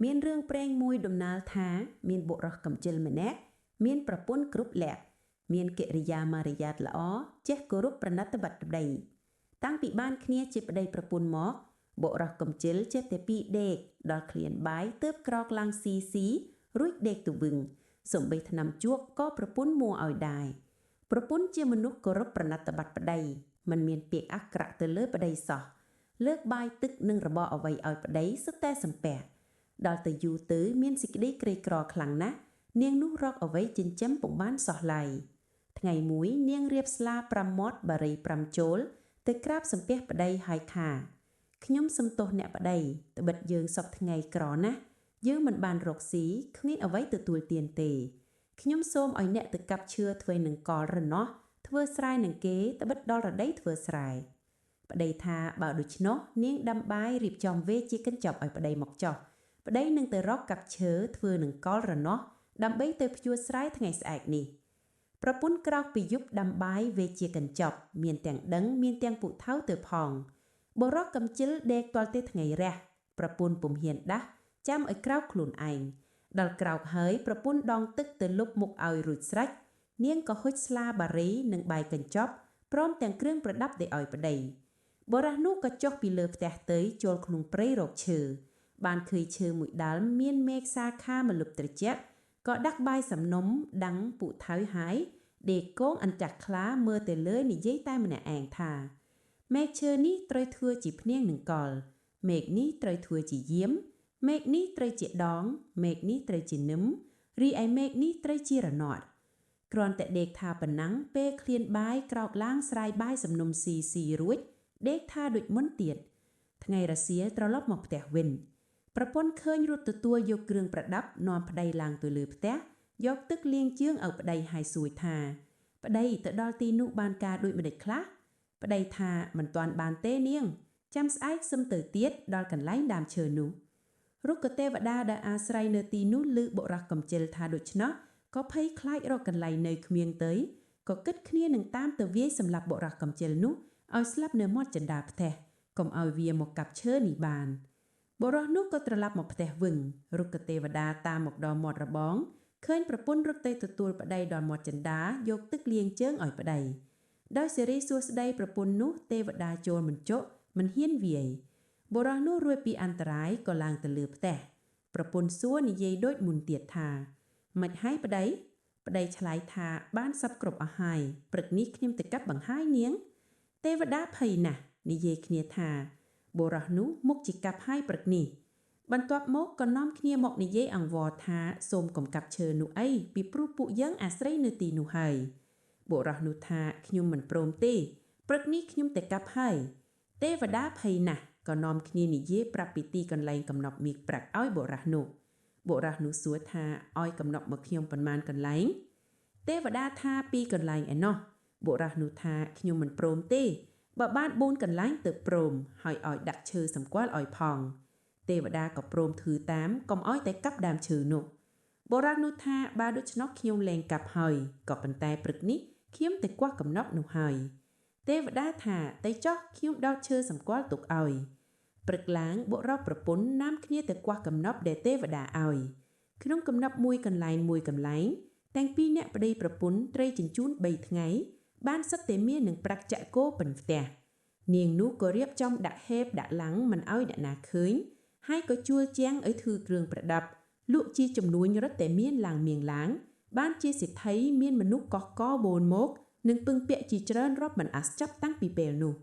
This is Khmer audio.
មានរឿងព្រេងមួយដំណាលថាមានបុរសកំជិលម្នាក់មានប្រពន្ធគ្រប់លក្ខមានកិរិយាមារយាទល្អចេះគោរពប្រណិតប័តប្តីតាំងពីបានគ្នាជាប្តីប្រពន្ធមកបុរសកំជិលចេះតែពីដេកដល់ឃ្លានបាយទើបក្រោកឡើងស៊ីរួចដេកទៅវឹងសំបីថ្នាំជក់ក៏ប្រពន្ធមួឲ្យដែរប្រពន្ធជាមនុស្សគោរពប្រណិតប័តប្តីមិនមានពាក្យអាក្រក់ទៅលើប្តីសោះលើកបាយទឹកនិងរបស់អ្វីឲ្យប្តីសុទ្ធតែសំពះដល់ទៅយូរទៅមានសេចក្តីក្រីក្រខ្លាំងណាស់នាងនោះរកអ្វីចិញ្ចឹមពុំបានសោះឡើយថ្ងៃមួយនាងរៀបស្លា5មាត់បារី5ចូលទៅក្រាបសំពះប្តីហើយថាខ្ញុំសំទោសអ្នកប្តីត្បិតយើងសពថ្ងៃក្រណាស់យើងមិនបានរកស៊ីគ្មានអ្វីទទួលទានទេខ្ញុំសូមឲ្យអ្នកទៅកាប់ឈើធ្វើនឹងកលរនាស់ធ្វើស្រែនឹងគេត្បិតដល់រដីធ្វើស្រែប្តីថាបើដូច្នោះនាងដាំបាយរៀបចំវេជាកញ្ចប់ឲ្យប្តីមកចោះប្តីនឹងទៅរកកាប់ឈើធ្វើនឹងកលរនាស់ដើម្បីទៅភ្ជួរស្រែថ្ងៃស្អែកនេះប្រពន្ធក្រោកពីយប់ដាំបាយវេជាកញ្ចប់មានទាំងដឹងមានទាំងពុថៅទៅផងបុរសកំជិលដេកទាល់តែថ្ងៃរះប្រពន្ធពុំហ៊ានដាស់ចាំឲ្យក្រោកខ្លួនឯងដល់ក្រោកហើយប្រពន្ធដងទឹកទៅលុបមុខឲ្យរួចស្រេចនាងក៏ហុចស្លាបារីនិងបាយកញ្ចប់ព្រមទាំងគ្រឿងប្រដាប់ទៅឲ្យប្តីបុរសនោះក៏ចុះពីលើផ្ទះទៅចូលក្នុងព្រៃរកឈើបានឃើញឈើមួយដើមមានមេឃសាខាមកលុបត្រជាក់ក៏ដាក់បាយសំណុំដាំងពុថៅហើយដេកគងអន្ចាស់ខ្លាមើលទៅលើនិយាយតែម្នាក់ឯងថាមេឃឈើនេះត្រូវធ្វើជាភ្នៀងនឹងកលមេឃនេះត្រូវធ្វើជាយាមមេឃនេះត្រូវជាដងមេឃនេះត្រូវជានឹមរីឯមេឃនេះត្រូវជារនាត់គ្រាន់តែដេកថាប៉ុណ្ណឹងពេលឃ្លានបាយក្រោកឡើងស្រាយបាយសំណុំស៊ីរួចដេកថាដូចមុនទៀតថ្ងៃរសៀលត្រឡប់មកផ្ទះវិញប្រពន្ធឃើញរត់ទទួលយកគ្រឿងប្រដាប់នាំប្តីឡើងទៅលើផ្ទះយកទឹកលាងជើងឲ្យប្តីហើយសួរថាប្តីទៅដល់ទីនោះបានការដូចម្ដេចខ្លះប្តីថាមិនទាន់បានទេនាងចាំស្អែកសឹមទៅទៀតដល់កន្លែងដើមឈើនោះរុក្ខទេវតាដែលអាស្រ័យនៅទីនោះឮបុរសកំជិលថាដូច្នោះក៏ភ័យខ្លាចរកកន្លែងនៅគ្មានទៅក៏គិតគ្នានឹងតាមទៅវាយសម្លាប់បុរសកំជិលនោះឲ្យស្លាប់នៅមាត់ចន្ទាផ្ទះកុំឲ្យវាមកកាប់ឈើនេះបានបុរសនោះក៏ត្រឡប់មកផ្ទះវឹងរុក្ខទេវតាតាមមកដល់មាត់របងឃើញប្រពន្ធរត់ទៅទទួលប្តីដល់មាត់ចន្ទាយកទឹកលាងជើងឲ្យប្តីដោយសេរីសួស្តីប្រពន្ធនោះទេវតាចូលមិនចុកមិនហ៊ានវាយបុរសនោះរួចពីអន្តរាយក៏ឡើងទៅលើផ្ទះប្រពន្ធសួរនិយាយដូចមុនទៀតថាមិនហើយប្តីឆ្លើយថាបានសັບគ្រប់អស់ហើយព្រឹកនេះខ្ញុំទៅកាប់បង្ហាយនាងទេវតាភ័យណាស់និយាយគ្នាថាបុរសនោះមុខជាកាប់ហើយព្រឹកនេះបន្ទាប់មកក៏នាំគ្នាមកនិយាយអង្វរថាសូមកុំកាប់ឈើនោះអីពីព្រោះពួកយើងអាស្រ័យនៅទីនោះហើយបុរសនោះថាខ្ញុំមិនព្រមទេព្រឹកនេះខ្ញុំតែកាប់ហើយទេវតាភ័យណាស់ក៏នាំគ្នានិយាយប្រាប់ពីទីកន្លែងកំណប់មាសប្រាក់ឲ្យបុរសនោះសួរថាឲ្យកំណប់មកខ្ញុំប៉ុន្មានកន្លែងទេវតាថា2កន្លែងឯណោះបុរសនោះថាខ្ញុំមិនព្រមទេបើបាន4កន្លែងទៅព្រមហើយឲ្យដាក់ឈើសម្គាល់ឲ្យផងទេវតាក៏ព្រមធ្វើតាមកុំឲ្យតែកាប់ដើមឈើនោះបុរសនោះថាបើដូច្នោះខ្ញុំលែងកាប់ហើយក៏ប៉ុន្តែព្រឹកនេះខ្ញុំទៅគាស់កំណប់នោះហើយទេវតាថាតែចោះខ្ញុំដោតឈើសម្គាល់ទុកឲ្យព្រឹកឡើងបុរសប្រពន្ធនាំគ្នាទៅគាស់កំណប់ដែលទេវតាឲ្យក្នុងកំណប់មួយកន្លែងទាំងពីរអ្នកប្តីប្រពន្ធត្រីជញ្ជូន3ថ្ងៃបានសឹកតែមាននឹងប្រាក់ចាក់គោពិនផ្ទះនាងនោះក៏រៀបចំដាក់ហេបដាក់ឡាំងមិនឲ្យអ្នកណាឃើញហើយក៏ជួលជាងឲ្យធ្វើគ្រឿងប្រដាប់លក់ជាចំនួនរត់តែមានឡាងមៀងឡាងបានជាសិទ្ធិមានមនុស្សកោះកបូនមកនិងពឹងពាក់ជាច្រើនរាប់មិនអស់ចាប់តាំងពីពេលនោះ